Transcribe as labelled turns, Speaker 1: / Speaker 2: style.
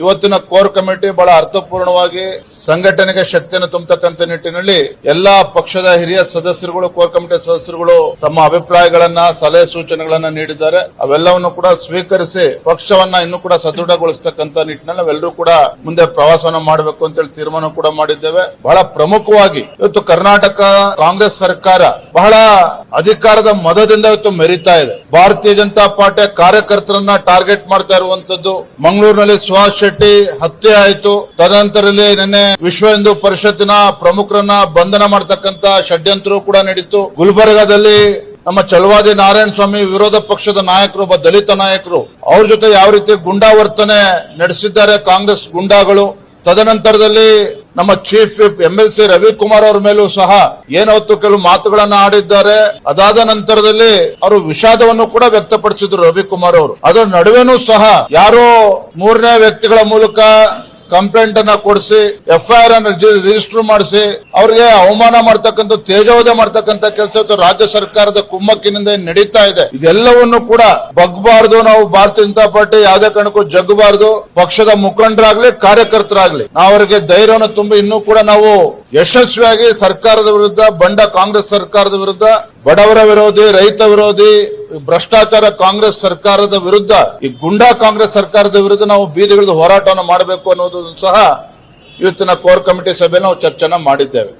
Speaker 1: ಇವತ್ತಿನ core committee ಬಹಳ ಅರ್ಥಪೂರ್ಣವಾಗಿ ಸಂಘಟನೆಗೆ ಶಕ್ತಿಯನ್ನು ತುಂಬತಕ್ಕಂಥ ನಿಟ್ಟಿನಲ್ಲಿ ಎಲ್ಲಾ ಪಕ್ಷದ ಹಿರಿಯ ಸದಸ್ಯರುಗಳು, ಕೋರ್ ಕಮಿಟಿ ಸದಸ್ಯರುಗಳು ತಮ್ಮ ಅಭಿಪ್ರಾಯಗಳನ್ನ, ಸಲಹೆ ಸೂಚನೆಗಳನ್ನ ನೀಡಿದ್ದಾರೆ. ಅವೆಲ್ಲವನ್ನು ಕೂಡ ಸ್ವೀಕರಿಸಿ ಪಕ್ಷವನ್ನ ಇನ್ನೂ ಕೂಡ ಸದೃಢಗೊಳಿಸತಕ್ಕಂಥ ನಿಟ್ಟಿನಲ್ಲಿ ನಾವೆಲ್ಲರೂ ಕೂಡ ಮುಂದೆ ಪ್ರವಾಸವನ್ನ ಮಾಡಬೇಕು ಅಂತ ಹೇಳಿ ತೀರ್ಮಾನ ಕೂಡ ಮಾಡಿದ್ದೇವೆ. ಬಹಳ ಪ್ರಮುಖವಾಗಿ ಇವತ್ತು ಕರ್ನಾಟಕ ಕಾಂಗ್ರೆಸ್ ಸರ್ಕಾರ ಬಹಳ ಅಧಿಕಾರದ ಮದದಿಂದ ಇವತ್ತು ಮೆರೀತಾ ಇದೆ. ಭಾರತೀಯ ಜನತಾ ಪಾರ್ಟಿಯ ಕಾರ್ಯಕರ್ತರನ್ನ ಟಾರ್ಗೆಟ್ ಮಾಡ್ತಾ ಇರುವಂತದ್ದು. ಮಂಗಳೂರಿನಲ್ಲಿ ಸುಹಾಸ್ ಶೆಟ್ಟಿ ಹತ್ಯೆ ಆಯಿತು. ತದನಂತರದಲ್ಲಿ ನಿನ್ನೆ ವಿಶ್ವ ಹಿಂದೂ ಪರಿಷತ್ತಿನ ಪ್ರಮುಖರನ್ನ ಬಂಧನ ಮಾಡತಕ್ಕಂತ ಷಡ್ಯಂತ್ರವೂ ಕೂಡ ನಡೀತು. ಗುಲ್ಬರ್ಗಾದಲ್ಲಿ ನಮ್ಮ ಚಲವಾದಿ ನಾರಾಯಣ ಸ್ವಾಮಿ ವಿರೋಧ ಪಕ್ಷದ ನಾಯಕರು, ಒಬ್ಬ ದಲಿತ ನಾಯಕರು, ಅವ್ರ ಜೊತೆ ಯಾವ ರೀತಿ ಗುಂಡಾವರ್ತನೆ ನಡೆಸಿದ್ದಾರೆ ಕಾಂಗ್ರೆಸ್ ಗುಂಡಾಗಳು. ತದನಂತರದಲ್ಲಿ ನಮ್ಮ ಚೀಫ್ ವಿಪ್ MLC ರವಿಕುಮಾರ್ ಅವರ ಮೇಲೂ ಸಹ ಏನವತ್ತು ಕೆಲವು ಮಾತುಗಳನ್ನ ಆಡಿದ್ದಾರೆ. ಅದಾದ ನಂತರದಲ್ಲಿ ಅವರು ವಿಷಾದವನ್ನು ಕೂಡ ವ್ಯಕ್ತಪಡಿಸಿದ್ರು ರವಿಕುಮಾರ್ ಅವರು. ಅದರ ನಡುವೆನೂ ಸಹ ಯಾರೋ ಮೂರನೇ ವ್ಯಕ್ತಿಗಳ ಮೂಲಕ ಕಂಪ್ಲೇಂಟ್ ಅನ್ನ ಕೊಡಿಸಿ FIR ಅನ್ನು ರಿಜಿಸ್ಟರ್ ಮಾಡಿಸಿ ಅವರಿಗೆ ಅವಮಾನ ಮಾಡ್ತಕ್ಕಂಥ, ತೇಜೋವಧೆ ಮಾಡ್ತಕ್ಕಂಥ ಕೆಲಸ ರಾಜ್ಯ ಸರ್ಕಾರದ ಕುಮ್ಮಕ್ಕಿನಿಂದ ನಡೀತಾ ಇದೆ. ಇದೆಲ್ಲವನ್ನು ಕೂಡ ಬಗ್ಬಾರ್ದು. ನಾವು ಭಾರತೀಯ ಜನತಾ ಪಾರ್ಟಿ ಯಾವುದೇ ಕಾರಣಕ್ಕೂ ಜಗ್ಗಬಾರ್ದು. ಪಕ್ಷದ ಮುಖಂಡರಾಗ್ಲಿ, ಕಾರ್ಯಕರ್ತರಾಗ್ಲಿ ನಾವು ಅವರಿಗೆ ಧೈರ್ಯವನ್ನು ತುಂಬಿ ಇನ್ನೂ ಕೂಡ ನಾವು ಯಶಸ್ವಿಯಾಗಿ ಸರ್ಕಾರದ ವಿರುದ್ಧ, ಬಂಡ ಕಾಂಗ್ರೆಸ್ ಸರ್ಕಾರದ ವಿರುದ್ಧ, ಬಡವರ ವಿರೋಧಿ, ರೈತ ವಿರೋಧಿ, ಭ್ರಷ್ಟಾಚಾರ ಕಾಂಗ್ರೆಸ್ ಸರ್ಕಾರದ ವಿರುದ್ಧ, ಈ ಗುಂಡಾ ಕಾಂಗ್ರೆಸ್ ಸರ್ಕಾರದ ವಿರುದ್ಧ ನಾವು ಬೀದಿಗಿಳಿದು ಹೋರಾಟವನ್ನು ಮಾಡಬೇಕು ಅನ್ನೋದು ಸಹ ಇವತ್ತಿನ ಕೋರ್ ಕಮಿಟಿ ಸಭೆ ನಾವು ಚರ್ಚೆನ ಮಾಡಿದ್ದೇವೆ.